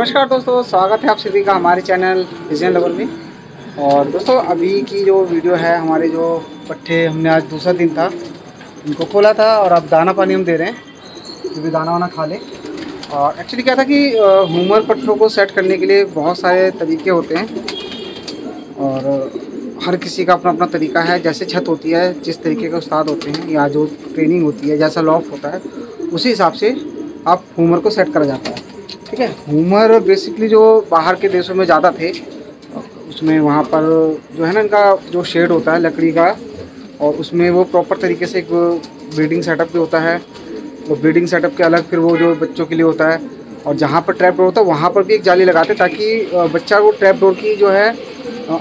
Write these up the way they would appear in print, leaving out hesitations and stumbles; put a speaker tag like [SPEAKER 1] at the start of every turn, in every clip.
[SPEAKER 1] नमस्कार दोस्तों, स्वागत है आप सभी का हमारे चैनल विजन लेवल में। और दोस्तों अभी की जो वीडियो है, हमारे जो पट्ठे हमने आज दूसरा दिन था इनको खोला था और अब दाना पानी हम दे रहे हैं क्योंकि दाना वाना खा ले। और एक्चुअली क्या था कि ह्यूमर पट्ठों को सेट करने के लिए बहुत सारे तरीके होते हैं और हर किसी का अपना अपना तरीका है। जैसे छत होती है, जिस तरीके के उस्ताद होते हैं या जो ट्रेनिंग होती है, जैसा लॉफ्ट होता है उसी हिसाब से आप ह्यूमर को सेट करा जाता है। ठीक है, ह्यूमर बेसिकली जो बाहर के देशों में ज़्यादा थे, उसमें वहाँ पर जो है ना इनका जो शेड होता है लकड़ी का, और उसमें वो प्रॉपर तरीके से एक ब्रीडिंग सेटअप भी होता है। तो ब्रीडिंग सेटअप के अलग फिर वो जो बच्चों के लिए होता है, और जहाँ पर ट्रैप डोर होता है वहाँ पर भी एक जाली लगाते ताकि बच्चा को ट्रैप डोर की जो है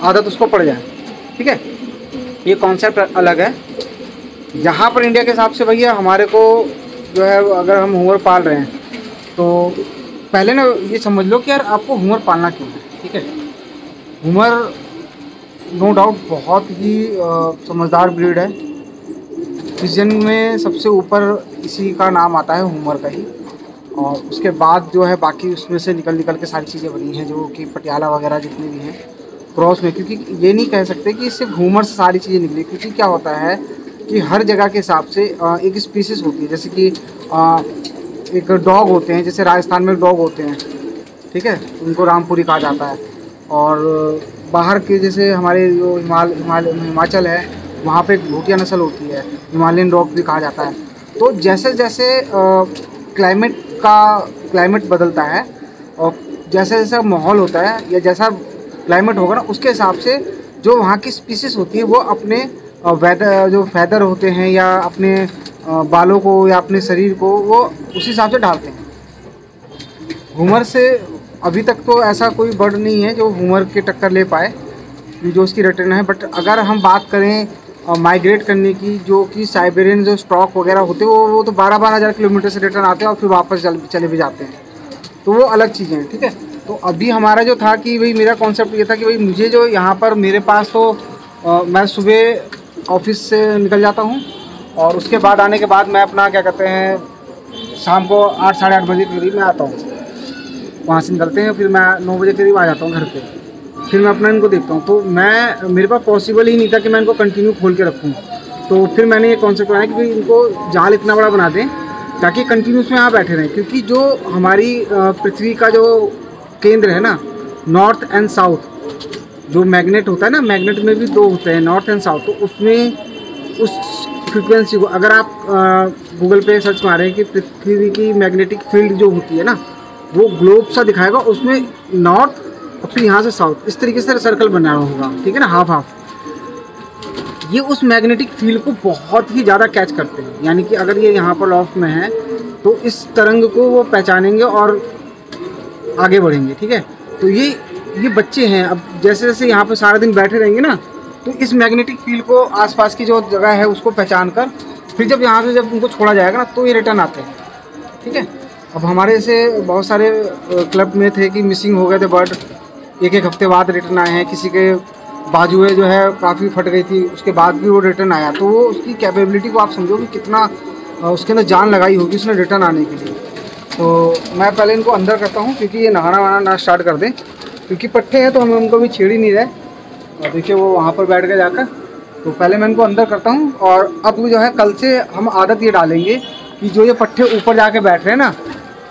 [SPEAKER 1] आदत उसको पड़ जाए। ठीक है, ये कॉन्सेप्ट अलग है। यहाँ पर इंडिया के हिसाब से भैया हमारे को जो है, अगर हम ह्यूमर पाल रहे हैं तो पहले ना ये समझ लो कि यार आपको ह्यूमर पालना क्यों है। ठीक है, ह्यूमर नो डाउट बहुत ही समझदार ब्रीड है। विजन में सबसे ऊपर इसी का नाम आता है, ह्यूमर का ही। और उसके बाद जो है बाकी उसमें से निकल के सारी चीज़ें बनी हैं जो कि पटियाला वगैरह जितने भी हैं क्रॉस में। क्योंकि ये नहीं कह सकते कि सिर्फ ह्यूमर से सारी चीज़ें निकली, क्योंकि क्या होता है कि हर जगह के हिसाब से एक स्पीसीज़ होती है। जैसे कि एक डॉग होते हैं, जैसे राजस्थान में डॉग होते हैं, ठीक है, उनको रामपुरी कहा जाता है। और बाहर के जैसे हमारे जो हिमाचल है वहाँ पे एक भूटिया नस्ल होती है, हिमालयन डॉग भी कहा जाता है। तो जैसे जैसे क्लाइमेट बदलता है और जैसा जैसा माहौल होता है या जैसा क्लाइमेट होगा ना, उसके हिसाब से जो वहाँ की स्पीसीज़ होती है वो अपने जो फैदर होते हैं या अपने बालों को या अपने शरीर को वो उसी हिसाब से डालते हैं। ह्यूमर से अभी तक तो ऐसा कोई बर्ड नहीं है जो ह्यूमर के टक्कर ले पाए, जो उसकी रिटर्न है। बट अगर हम बात करें माइग्रेट करने की, जो कि साइबेरियन जो स्टॉक वगैरह होते हैं वो तो 12-12 हज़ार किलोमीटर से रिटर्न आते हैं और फिर वापस चले भी जाते हैं, तो वो अलग चीज़ें हैं। ठीक है, तो अभी हमारा जो था कि भाई मेरा कॉन्सेप्ट ये था कि भाई मुझे जो यहाँ पर मेरे पास तो मैं सुबह ऑफिस से निकल जाता हूँ और उसके बाद आने के बाद मैं अपना क्या कहते हैं शाम को 8-8:30 बजे करीब मैं आता हूँ। वहाँ से निकलते हैं, फिर मैं 9 बजे करीब आ जाता हूँ घर पे। फिर मैं अपना इनको देखता हूँ। तो मेरे पास पॉसिबल ही नहीं था कि मैं इनको कंटिन्यू खोल के रखूँ। तो फिर मैंने ये कॉन्सेप्ट बनाया कि भाई इनको जाल इतना बड़ा बना दें ताकि कंटिन्यूस में यहाँ बैठे रहें। क्योंकि जो हमारी पृथ्वी का जो केंद्र है ना, नॉर्थ एंड साउथ, जो मैग्नेट होता है ना, मैग्नेट में भी 2 होते हैं, नॉर्थ एंड साउथ। तो उसमें उस फ्रिक्वेंसी को अगर आप गूगल पे सर्च मारें कि पृथ्वी की मैग्नेटिक फील्ड जो होती है ना, वो ग्लोब सा दिखाएगा, उसमें नॉर्थ और फिर यहाँ से साउथ इस तरीके से सर्कल बना होगा। ठीक है ना, हाफ हाफ। ये उस मैग्नेटिक फील्ड को बहुत ही ज़्यादा कैच करते हैं। यानी कि अगर ये यहाँ पर लॉफ्ट में है तो इस तरंग को वो पहचानेंगे और आगे बढ़ेंगे। ठीक है, तो ये बच्चे हैं। अब जैसे जैसे यहाँ पर सारा दिन बैठे रहेंगे ना, तो इस मैग्नेटिक फील्ड को आसपास की जो जगह है उसको पहचान कर फिर जब यहाँ से जब उनको छोड़ा जाएगा ना तो ये रिटर्न आते हैं। ठीक है, अब हमारे ऐसे बहुत सारे क्लब में थे कि मिसिंग हो गए थे बर्ड, 1-1 हफ्ते बाद रिटर्न आए हैं। किसी के बाजुएं जो है काफ़ी फट गई थी, उसके बाद भी वो रिटर्न आया। तो वो उसकी कैपेबिलिटी को आप समझो कि कितना उसके अंदर जान लगाई होगी उसने रिटर्न आने के लिए। तो मैं पहले इनको अंदर करता हूँ क्योंकि ये नहाना वहाना ना स्टार्ट कर दें, क्योंकि पट्टे हैं तो हम उनको भी छेड़ ही नहीं रहे। और देखिए वो वहाँ पर बैठ गए जाकर। तो पहले मैं इनको अंदर करता हूँ। और अब जो है कल से हम आदत ये डालेंगे कि जो ये पट्टे ऊपर जाके बैठ रहे हैं ना,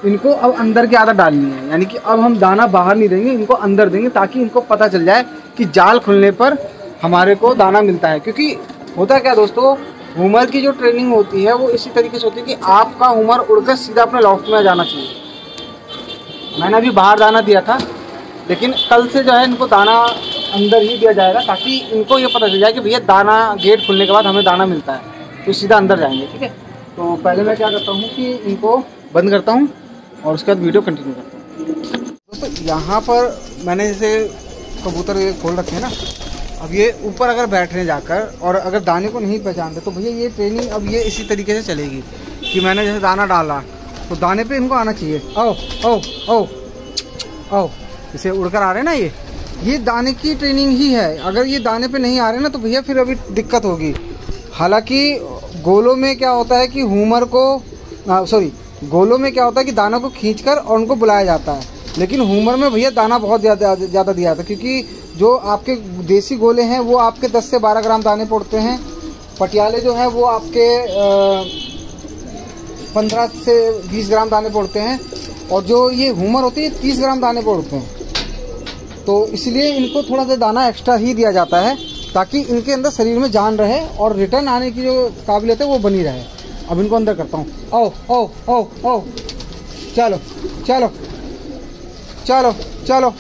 [SPEAKER 1] इनको अब अंदर की आदत डालनी है। यानी कि अब हम दाना बाहर नहीं देंगे, इनको अंदर देंगे ताकि इनको पता चल जाए कि जाल खुलने पर हमारे को दाना मिलता है। क्योंकि होता क्या दोस्तों, ह्यूमर की जो ट्रेनिंग होती है वो इसी तरीके से होती है कि आपका ह्यूमर उड़कर सीधा अपने लॉफ्ट में जाना चाहिए। मैंने अभी बाहर दाना दिया था, लेकिन कल से जो है इनको दाना अंदर ही दिया जाएगा ताकि इनको ये पता चल जाए कि भैया दाना गेट खुलने के बाद हमें दाना मिलता है, तो सीधा अंदर जाएंगे। ठीक है, तो पहले मैं क्या करता हूँ कि इनको बंद करता हूँ और उसके बाद वीडियो कंटिन्यू करता हूँ। दोस्तों यहाँ पर मैंने जैसे कबूतर ये खोल रखे हैं ना, अब ये ऊपर अगर बैठ रहे हैं जाकर और अगर दाने को नहीं पहचानते तो भैया ये ट्रेनिंग अब ये इसी तरीके से चलेगी कि मैंने जैसे दाना डाला तो दाने पे इनको आना चाहिए। आओ आओ आओ आओ, इसे उड़कर आ रहे हैं ना, ये दाने की ट्रेनिंग ही है। अगर ये दाने पे नहीं आ रहे ना तो भैया फिर अभी दिक्कत होगी। हालांकि गोलों में क्या होता है कि ह्यूमर को गोलों में क्या होता है कि दानों को खींचकर और उनको बुलाया जाता है। लेकिन हुमर में भैया दाना बहुत ज़्यादा दिया था, क्योंकि जो आपके देसी गोले हैं वो आपके 10 से 12 ग्राम दाने पड़ते हैं। पटियाले जो हैं वो आपके 15 से 20 ग्राम दाने पड़ते हैं, और जो ये हुमर होती है 30 ग्राम दाने पड़ते हैं। तो इसलिए इनको थोड़ा सा दाना एक्स्ट्रा ही दिया जाता है, ताकि इनके अंदर शरीर में जान रहे और रिटर्न आने की जो काबिलियत है वो बनी रहे। अब इनको अंदर करता हूँ। आओ आओ आओ आओ, चलो चलो चलो चलो।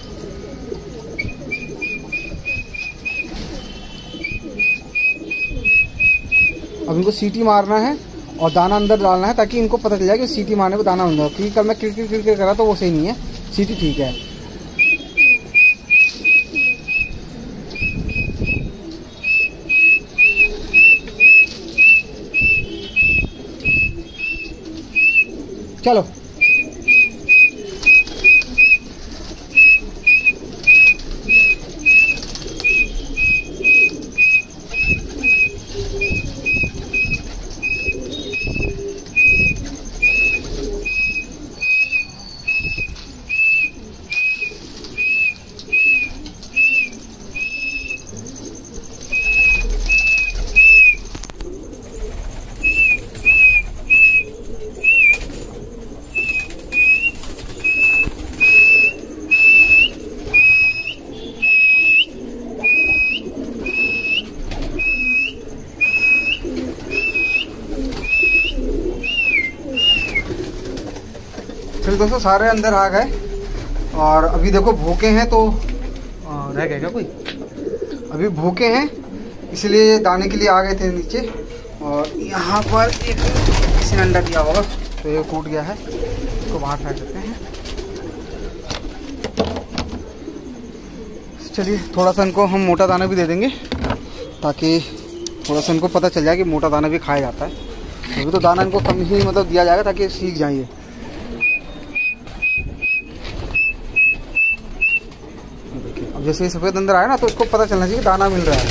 [SPEAKER 1] अब इनको सीटी मारना है और दाना अंदर डालना है, ताकि इनको पता चल जाए कि सीटी मारने पर दाना अंदर। क्योंकि कल मैं क्रिकेट करा तो वो सही नहीं है, सीटी ठीक है। चलो दोस्तों सारे अंदर आ गए, और अभी देखो भूखे हैं तो रह गए क्या कोई, अभी भूखे हैं इसलिए दाने के लिए आ गए थे नीचे। और यहाँ पर एक किसी ने अंडा दिया होगा तो ये टूट गया है, इसको बाहर फेंक देते हैं। चलिए थोड़ा सा इनको हम मोटा दाना भी दे देंगे, ताकि थोड़ा सा इनको पता चल जाए कि मोटा दाना भी खाया जाता है। अभी तो दाना इनको कम ही मतलब दिया जाएगा, ताकि सीख जाइए। अब जैसे ये सफ़ेद अंदर आया ना, तो इसको पता चलना चाहिए दाना मिल रहा है।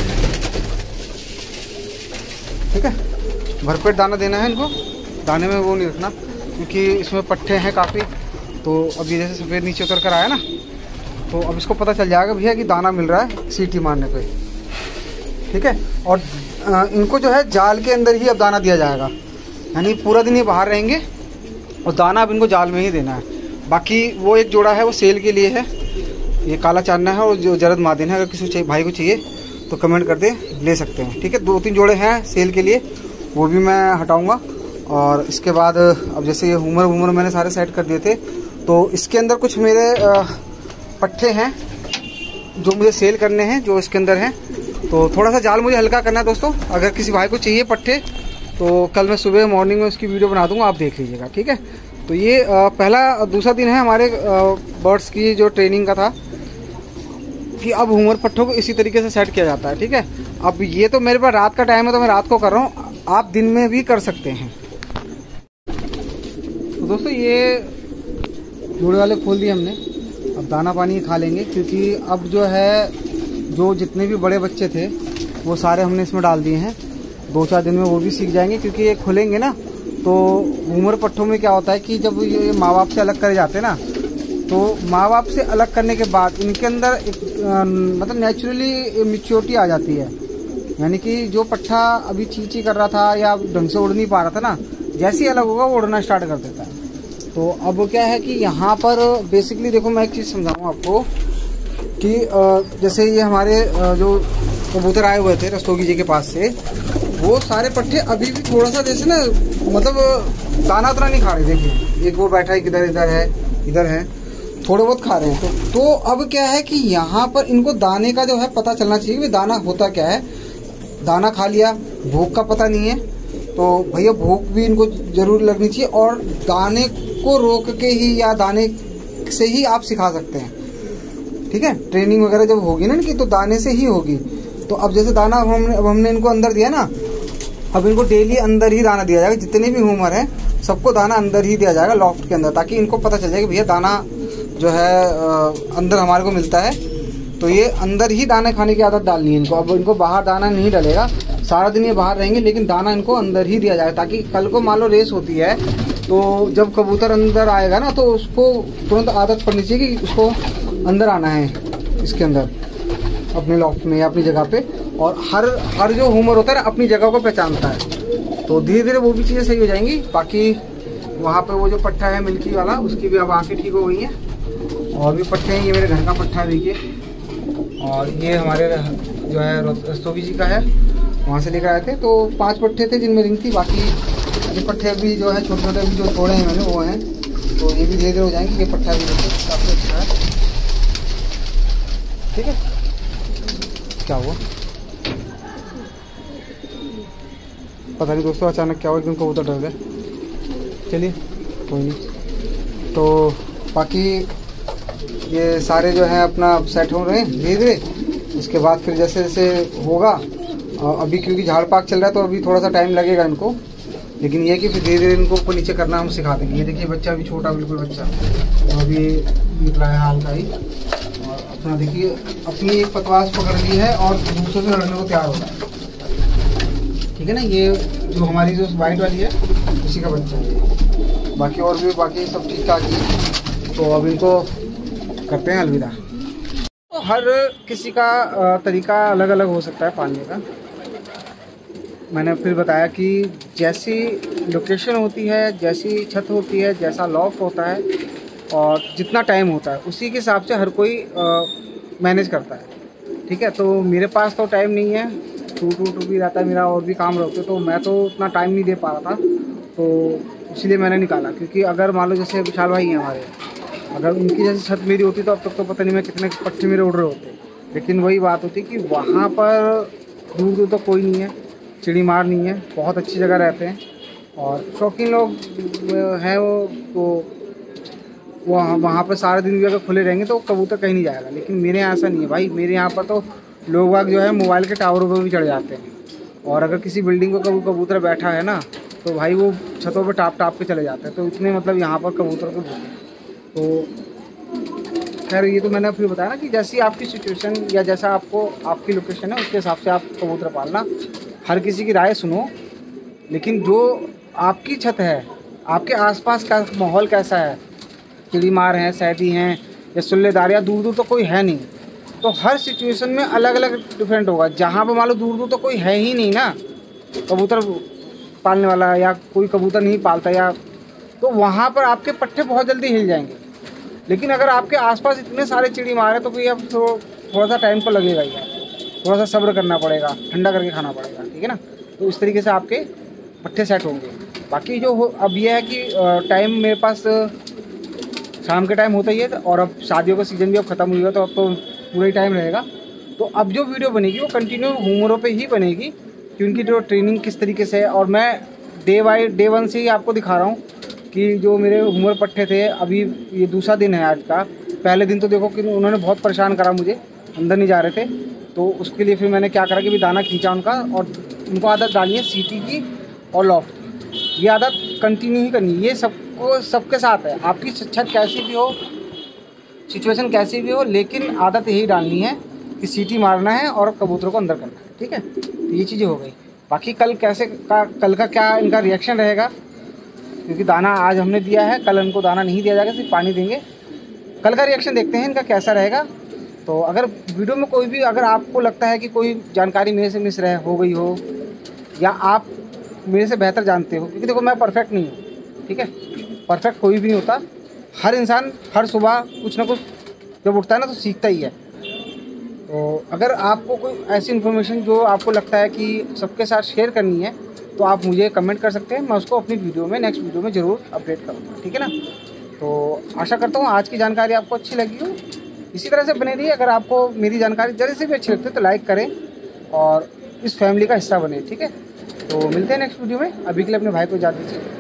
[SPEAKER 1] ठीक है, भरपेट दाना देना है इनको, दाने में वो नहीं रखना, क्योंकि इसमें पट्टे हैं काफ़ी। तो अब ये जैसे सफ़ेद नीचे उतर कर आया ना, तो अब इसको पता चल जाएगा भैया कि दाना मिल रहा है सीटी मारने पे। ठीक है, और इनको जो है जाल के अंदर ही अब दाना दिया जाएगा, यानी पूरा दिन ये बाहर रहेंगे और दाना अब इनको जाल में ही देना है। बाकी वो एक जोड़ा है वो सेल के लिए है, ये काला चांदना है और जो जरद मादिन है। अगर किसी भाई को चाहिए तो कमेंट कर दे, ले सकते हैं। ठीक है, 2-3 जोड़े हैं सेल के लिए, वो भी मैं हटाऊंगा। और इसके बाद अब जैसे ये हुमर मैंने सारे सेट कर दिए थे, तो इसके अंदर कुछ मेरे पट्टे हैं जो मुझे सेल करने हैं, जो इसके अंदर हैं। तो थोड़ा सा जाल मुझे हल्का करना है दोस्तों। अगर किसी भाई को चाहिए पट्टे तो कल मैं सुबह मॉर्निंग में उसकी वीडियो बना दूंगा, आप देख लीजिएगा। ठीक है, तो ये दूसरा दिन है हमारे बर्ड्स की जो ट्रेनिंग का था, कि अब हुमर पट्टों को इसी तरीके से सेट किया जाता है। ठीक है, अब ये तो मेरे पास रात का टाइम है तो मैं रात को कर रहा हूँ, आप दिन में भी कर सकते हैं। तो दोस्तों ये जोड़े वाले खोल दिए हमने, अब दाना पानी खा लेंगे, क्योंकि अब जो है जो जितने भी बड़े बच्चे थे वो सारे हमने इसमें डाल दिए हैं। 2-4 दिन में वो भी सीख जाएंगे, क्योंकि ये खुलेंगे ना। तो हुमर पट्टों में क्या होता है कि जब ये माँ बाप से अलग करे जाते हैं ना, तो माँ बाप से अलग करने के बाद इनके अंदर एक मतलब नेचुरली मैच्योरिटी आ जाती है। यानी कि जो पट्ठा अभी ची कर रहा था या ढंग से उड़ नहीं पा रहा था ना, जैसे ही अलग होगा वो उड़ना स्टार्ट कर देता है। तो अब क्या है कि यहाँ पर बेसिकली देखो, मैं एक चीज़ समझाऊँ आपको कि जैसे ये हमारे जो कबूतर आए हुए थे रस्तोगी जी के पास से, वो सारे पट्टे अभी भी थोड़ा सा जैसे ना मतलब दाना उतना नहीं खा रहे। देखिए एक वो बैठा है, इधर है, थोड़े बहुत खा रहे हैं। तो अब क्या है कि यहाँ पर इनको दाने का जो है पता चलना चाहिए कि दाना होता क्या है। दाना खा लिया, भूख का पता नहीं है, तो भैया भूख भी इनको जरूर लगनी चाहिए। और दाने को रोक के ही या दाने से ही आप सिखा सकते हैं। ठीक है, ट्रेनिंग वगैरह जब होगी ना इनकी, तो दाने से ही होगी। तो अब जैसे दाना अब हमने इनको अंदर दिया ना, अब इनको डेली अंदर ही दाना दिया जाएगा। जितने भी हुमर हैं सबको दाना अंदर ही दिया जाएगा लॉफ्ट के अंदर, ताकि इनको पता चल जाए कि भैया दाना जो है अंदर हमारे को मिलता है। तो ये अंदर ही दाने खाने की आदत डालनी है इनको। अब इनको बाहर दाना नहीं डलेगा, सारा दिन ये बाहर रहेंगे, लेकिन दाना इनको अंदर ही दिया जाएगा, ताकि कल को मान लो रेस होती है तो जब कबूतर अंदर आएगा ना तो उसको तुरंत आदत पड़नी चाहिए कि उसको अंदर आना है, इसके अंदर अपने लॉफ्ट में या अपनी जगह पे। और हर जो ह्यूमर होता है ना अपनी जगह को पहचानता है, तो धीरे धीरे वो भी चीज़ें सही हो जाएंगी। बाकी वहाँ पे वो जो पट्टा है मिल्की वाला, उसकी भी अब आंखें ठीक हो गई हैं। और भी पट्टे हैं, ये मेरे घर का पट्टा है देखिए, और ये हमारे जो है रस्तोगी जी का है, वहाँ से लेकर आए थे। तो 5 पट्टे थे जिनमें रिंग थी, बाकी ये पट्टे अभी जो है छोटे छोटे अभी जो छोड़े हैं मैंने वो हैं, तो ये भी धीरे धीरे हो जाएंगे। ये पट्टा भी काफ़ी अच्छा है, ठीक है। क्या हुआ पता नहीं दोस्तों, अचानक क्या हुआ, एकदम कबूतर डर गए। चलिए कोई नहीं। तो बाकी ये सारे जो है अपना सेट हो रहे हैं धीरे धीरे। इसके बाद फिर जैसे जैसे होगा, अभी क्योंकि झाड़ पाक चल रहा है तो अभी थोड़ा सा टाइम लगेगा इनको, लेकिन ये कि फिर धीरे धीरे इनको ऊपर नीचे करना हम सिखा देंगे। ये देखिए बच्चा अभी छोटा, बिल्कुल बच्चा, तो अभी निकला है हाल का ही। और अपना देखिए अपनी एक पतवास पकड़ ली है और दूसरों से लड़ने को तैयार होता है, ठीक है ना। ये जो हमारी जो वाइट वाली है उसी का बच्चा है। बाकी और भी बाकी सब ठीक ठाक है। तो अब इनको करते हैं अलविदा। तो हर किसी का तरीका अलग अलग हो सकता है पालने का। मैंने फिर बताया कि जैसी लोकेशन होती है, जैसी छत होती है, जैसा लॉफ्ट होता है और जितना टाइम होता है उसी के हिसाब से हर कोई मैनेज करता है, ठीक है। तो मेरे पास तो टाइम नहीं है, टूट भी रहता है मेरा और भी काम रहते, तो मैं तो उतना टाइम नहीं दे पा रहा था, तो इसीलिए मैंने निकाला। क्योंकि अगर मान लो जैसे विशाल भाई हैं हमारे, अगर उनकी जैसी छत मेरी होती तो अब तक तो पता नहीं मैं कितने पट्टे मेरे उड़ रहे होते। लेकिन वही बात होती कि वहाँ पर दूर दूर तक कोई नहीं है, चिड़ी मार नहीं है, बहुत अच्छी जगह रहते हैं और शौकीन लोग हैं वो, तो वहाँ पर सारे दिन भी अगर खुले रहेंगे तो कबूतर कहीं नहीं जाएगा। लेकिन मेरे यहाँ ऐसा नहीं है भाई, मेरे यहाँ पर तो लोग बाग जो है मोबाइल के टावरों पर भी चढ़ जाते हैं, और अगर किसी बिल्डिंग पर कबूतर बैठा है ना तो भाई वो छतों पर टाप के चले जाते हैं। तो इतने मतलब यहाँ पर कबूतर को तो खैर ये तो मैंने फिर बताया ना कि जैसी आपकी सिचुएशन या जैसा आपको आपकी लोकेशन है उसके हिसाब से आप कबूतर पालना। हर किसी की राय सुनो, लेकिन जो आपकी छत है, आपके आसपास का माहौल कैसा है, चिड़ी मार हैं, सैदी हैं या सुल्लेदार या दूर दूर तो कोई है नहीं, तो हर सिचुएशन में अलग अलग डिफरेंट होगा। जहाँ पर मान लो दूर दूर तो कोई है ही नहीं ना कबूतर पालने वाला, या कोई कबूतर नहीं पालता, या तो वहाँ पर आपके पट्टे बहुत जल्दी हिल जाएंगे। लेकिन अगर आपके आसपास इतने सारे चिड़ी मारे तो फिर अब थोड़ा सा टाइम तो लगेगा ही, थोड़ा सा सब्र करना पड़ेगा, ठंडा करके खाना पड़ेगा, ठीक है ना। तो इस तरीके से आपके पट्टे सेट होंगे। बाकी जो अब ये है कि टाइम मेरे पास शाम के टाइम होता ही है, और अब शादियों का सीज़न भी अब ख़त्म हुआ तो अब तो पूरा ही टाइम रहेगा। तो अब जो वीडियो बनेगी वो कंटिन्यू ह्यूमरों पे ही बनेगी कि उनकी जो ट्रेनिंग किस तरीके से है। और मैं डे 1 से ही आपको दिखा रहा हूँ कि जो मेरे ह्यूमर पट्टे थे, अभी ये दूसरा दिन है आज का। पहले दिन तो देखो कि उन्होंने बहुत परेशान करा मुझे, अंदर नहीं जा रहे थे, तो उसके लिए फिर मैंने क्या करा कि भी दाना खींचा उनका, और उनको आदत डालनी है सीटी की और लॉफ्ट की। ये आदत कंटिन्यू ही करनी है, ये सबको सबके साथ है। आपकी छत कैसी भी हो, सिचुएशन कैसी भी हो, लेकिन आदत यही डालनी है कि सीटी मारना है और कबूतरों को अंदर करना है, ठीक है। तो ये चीज़ें हो गई। बाकी कल कल का क्या इनका रिएक्शन रहेगा, क्योंकि दाना आज हमने दिया है, कल इनको दाना नहीं दिया जाएगा, सिर्फ पानी देंगे। कल का रिएक्शन देखते हैं इनका कैसा रहेगा। तो अगर वीडियो में कोई भी अगर आपको लगता है कि कोई जानकारी मेरे से मिस हो गई हो, या आप मेरे से बेहतर जानते हो, क्योंकि देखो मैं परफेक्ट नहीं हूँ, ठीक है, परफेक्ट कोई भी नहीं होता। हर इंसान हर सुबह कुछ ना कुछ जब उठता है ना तो सीखता ही है। तो अगर आपको कोई ऐसी इन्फॉर्मेशन जो आपको लगता है कि सबके साथ शेयर करनी है तो आप मुझे कमेंट कर सकते हैं, मैं उसको अपनी वीडियो में नेक्स्ट वीडियो में ज़रूर अपडेट करूँगा, ठीक है ना। तो आशा करता हूँ आज की जानकारी आपको अच्छी लगी हो, इसी तरह से बने रहिए। अगर आपको मेरी जानकारी जरा से भी अच्छी लगती है तो लाइक करें और इस फैमिली का हिस्सा बने, ठीक है। तो मिलते हैं नेक्स्ट वीडियो में, अभी के लिए अपने भाई को इजाज़त दीजिए।